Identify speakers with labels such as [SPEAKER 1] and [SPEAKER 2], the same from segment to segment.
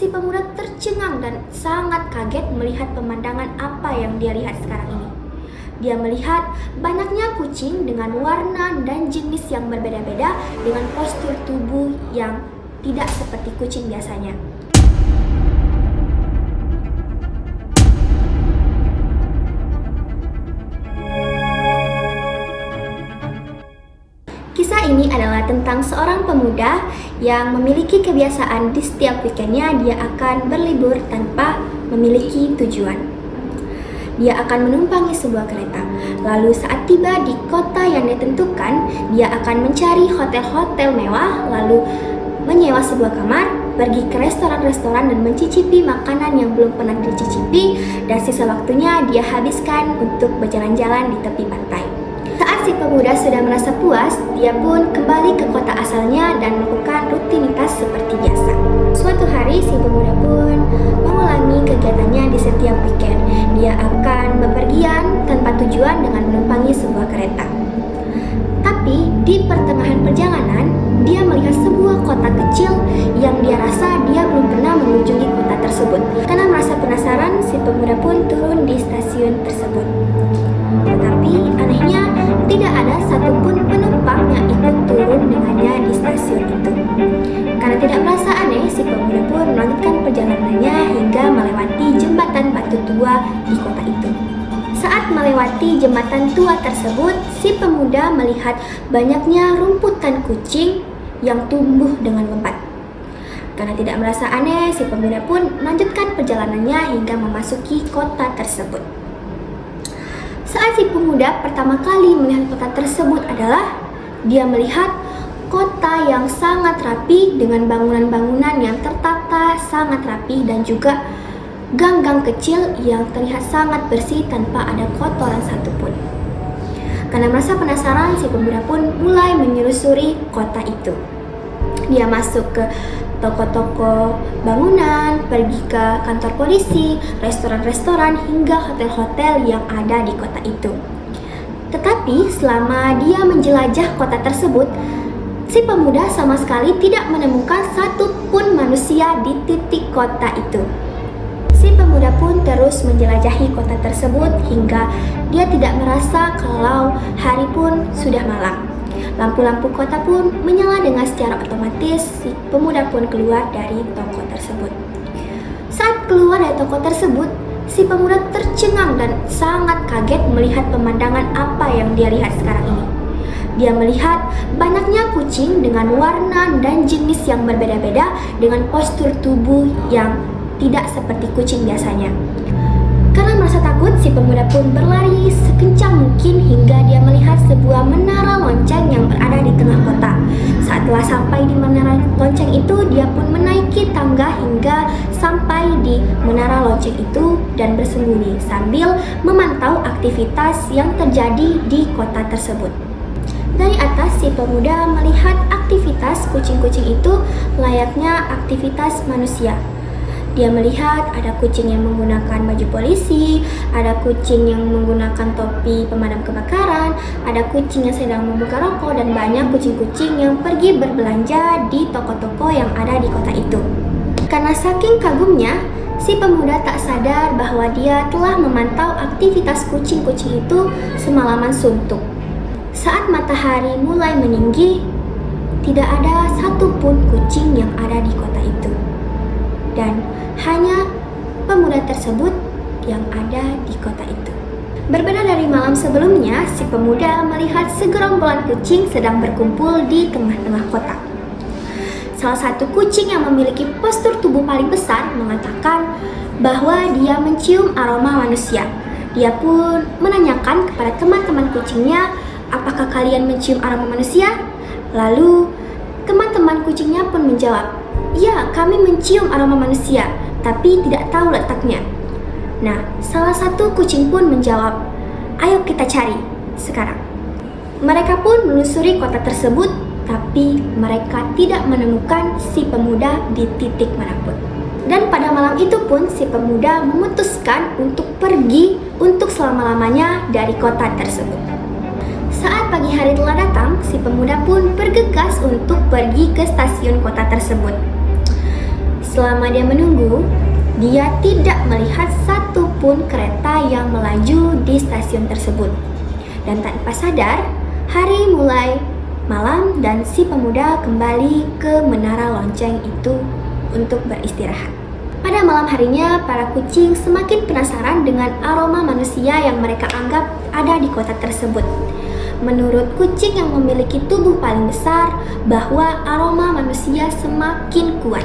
[SPEAKER 1] Si pemuda tercengang dan sangat kaget melihat pemandangan apa yang dia lihat sekarang ini. Dia melihat banyaknya kucing dengan warna dan jenis yang berbeda-beda dengan postur tubuh yang tidak seperti kucing biasanya. Kisah ini adalah tentang seorang pemuda yang memiliki kebiasaan di setiap weekendnya dia akan berlibur tanpa memiliki tujuan. Dia akan menumpangi sebuah kereta. Lalu saat tiba di kota yang ditentukan, dia akan mencari hotel-hotel mewah, lalu menyewa sebuah kamar, pergi ke restoran-restoran dan mencicipi makanan yang belum pernah dicicipi, dan sisa waktunya dia habiskan untuk berjalan-jalan di tepi pantai. Saat si pemuda sudah merasa puas, dia pun kembali ke kota asalnya dan melakukan rutinitas seperti biasa. Suatu hari si pemuda pun mengulangi kegiatannya di setiap weekend. Dia akan bepergian tanpa tujuan dengan menumpangi sebuah kereta. Tapi di pertengahan perjalanan, dia melihat sebuah kota kecil yang dia rasa dia belum pernah mengunjungi kota tersebut. Karena merasa penasaran, si pemuda pun turun di stasiun tersebut. Tetapi anehnya, tidak ada satupun penumpang yang ikut turun dengannya di stasiun itu. Karena tidak merasa aneh, si pemuda pun melanjutkan perjalanannya hingga melewati jembatan batu tua di kota itu. Saat melewati jembatan tua tersebut, si pemuda melihat banyaknya rumputan kucing yang tumbuh dengan lebat. Karena tidak merasa aneh, si pemuda pun melanjutkan perjalanannya hingga memasuki kota tersebut. Saat si pemuda pertama kali melihat kota tersebut adalah dia melihat kota yang sangat rapi dengan bangunan-bangunan yang tertata sangat rapi dan juga gang-gang kecil yang terlihat sangat bersih tanpa ada kotoran satupun. Karena merasa penasaran, si pemuda pun mulai menyusuri kota itu. Dia masuk ke toko-toko bangunan, pergi ke kantor polisi, restoran-restoran, hingga hotel-hotel yang ada di kota itu. Tetapi selama dia menjelajah kota tersebut, si pemuda sama sekali tidak menemukan satupun manusia di titik kota itu. Si pemuda pun terus menjelajahi kota tersebut hingga dia tidak merasa kalau hari pun sudah malam. Lampu-lampu kota pun menyala dengan secara otomatis. Si pemuda pun keluar dari toko tersebut. Saat keluar dari toko tersebut, si pemuda tercengang dan sangat kaget melihat pemandangan apa yang dia lihat sekarang ini. Dia melihat banyaknya kucing dengan warna dan jenis yang berbeda-beda dengan postur tubuh yang tidak seperti kucing biasanya. Karena merasa takut, si pemuda pun berlari sekencang mungkin hingga dia melihat sebuah menara lonceng yang berada di tengah kota. Saat telah sampai di menara lonceng itu, dia pun menaiki tangga hingga sampai di menara lonceng itu dan bersembunyi sambil memantau aktivitas yang terjadi di kota tersebut. Dari atas, si pemuda melihat aktivitas kucing-kucing itu layaknya aktivitas manusia. Dia melihat ada kucing yang menggunakan baju polisi, ada kucing yang menggunakan topi pemadam kebakaran, ada kucing yang sedang membuka rokok, dan banyak kucing-kucing yang pergi berbelanja di toko-toko yang ada di kota itu. Karena saking kagumnya, si pemuda tak sadar bahwa dia telah memantau aktivitas kucing-kucing itu semalaman suntuk. Saat matahari mulai meninggi, tidak ada satupun kucing yang ada di kota itu. Dan hanya pemuda tersebut yang ada di kota itu. Berbeda dari malam sebelumnya, si pemuda melihat segerombolan kucing sedang berkumpul di tengah-tengah kota. Salah satu kucing yang memiliki postur tubuh paling besar mengatakan bahwa dia mencium aroma manusia. Dia pun menanyakan kepada teman-teman kucingnya, apakah kalian mencium aroma manusia? Lalu teman-teman kucingnya pun menjawab, ya, kami mencium aroma manusia, tapi tidak tahu letaknya. Nah, salah satu kucing pun menjawab, ayo kita cari sekarang. Mereka pun menelusuri kota tersebut, tapi mereka tidak menemukan si pemuda di titik manapun. Dan pada malam itu pun si pemuda memutuskan untuk pergi untuk selama-lamanya dari kota tersebut. Saat pagi hari telah datang, si pemuda pun bergegas untuk pergi ke stasiun kota tersebut. Selama dia menunggu, dia tidak melihat satupun kereta yang melaju di stasiun tersebut. Dan tanpa sadar, hari mulai malam dan si pemuda kembali ke menara lonceng itu untuk beristirahat. Pada malam harinya, para kucing semakin penasaran dengan aroma manusia yang mereka anggap ada di kota tersebut. Menurut kucing yang memiliki tubuh paling besar, bahwa aroma manusia semakin kuat.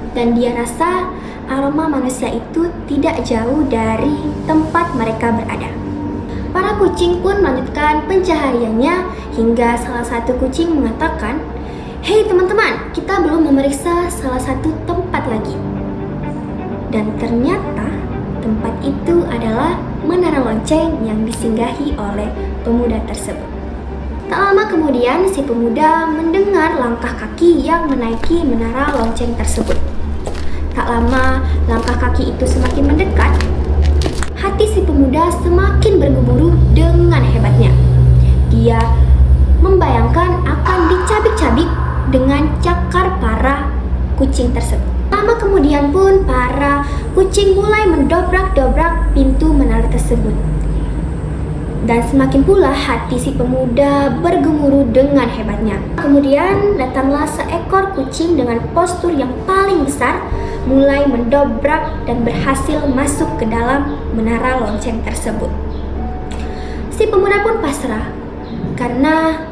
[SPEAKER 1] Dan dia rasa aroma manusia itu tidak jauh dari tempat mereka berada. Para kucing pun melanjutkan pencahariannya hingga salah satu kucing mengatakan, "Hei teman-teman, kita belum memeriksa salah satu tempat lagi." Dan ternyata tempat itu adalah menara lonceng yang disinggahi oleh pemuda tersebut. Tak lama kemudian, si pemuda mendengar langkah kaki yang menaiki menara lonceng tersebut. Tak lama, langkah kaki itu semakin mendekat. Hati si pemuda semakin bergemuruh dengan hebatnya. Dia membayangkan akan dicabik-cabik dengan cakar para kucing tersebut. Lama kemudian pun para kucing mulai mendobrak-dobrak pintu menara tersebut. Dan semakin pula hati si pemuda bergemuruh dengan hebatnya. Kemudian datanglah seekor kucing dengan postur yang paling besar, mulai mendobrak dan berhasil masuk ke dalam menara lonceng tersebut. Si pemuda pun pasrah karena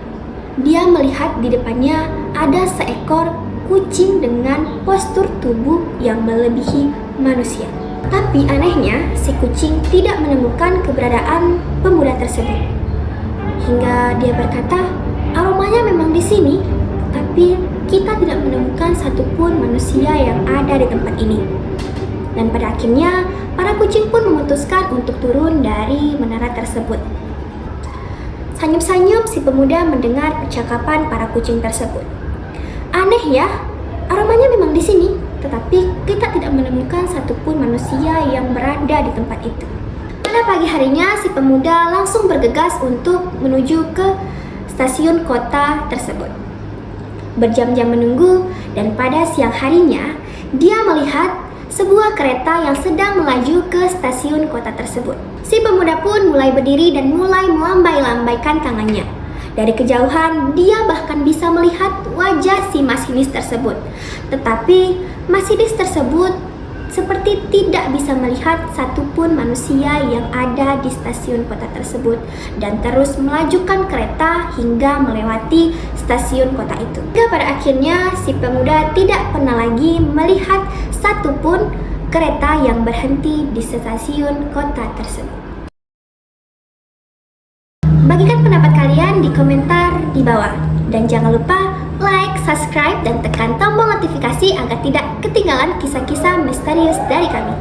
[SPEAKER 1] dia melihat di depannya ada seekor kucing dengan postur tubuh yang melebihi manusia. Tapi anehnya, si kucing tidak menemukan keberadaan pemuda tersebut. Hingga dia berkata, aromanya memang di sini, tapi kita tidak menemukan satupun manusia yang ada di tempat ini. Dan pada akhirnya, para kucing pun memutuskan untuk turun dari menara tersebut. Senyum-senyum si pemuda mendengar percakapan para kucing tersebut. Aneh ya, aromanya memang di sini, tetapi kita tidak menemukan satupun manusia yang berada di tempat itu. Pada pagi harinya, si pemuda langsung bergegas untuk menuju ke stasiun kota tersebut. Berjam-jam menunggu, dan pada siang harinya, dia melihat sebuah kereta yang sedang melaju ke stasiun kota tersebut. Si pemuda pun mulai berdiri dan mulai melambai-lambaikan tangannya. Dari kejauhan, dia bahkan bisa melihat wajah si masinis tersebut. Tetapi, masinis tersebut seperti tidak bisa melihat satupun manusia yang ada di stasiun kota tersebut dan terus melajukan kereta hingga melewati stasiun kota itu. Hingga pada akhirnya, si pemuda tidak pernah lagi melihat satupun kereta yang berhenti di stasiun kota tersebut. Bagikan pendapat kalian di komentar di bawah. Dan jangan lupa like, subscribe, dan tekan tombol notifikasi agar tidak ketinggalan kisah-kisah misterius dari kami.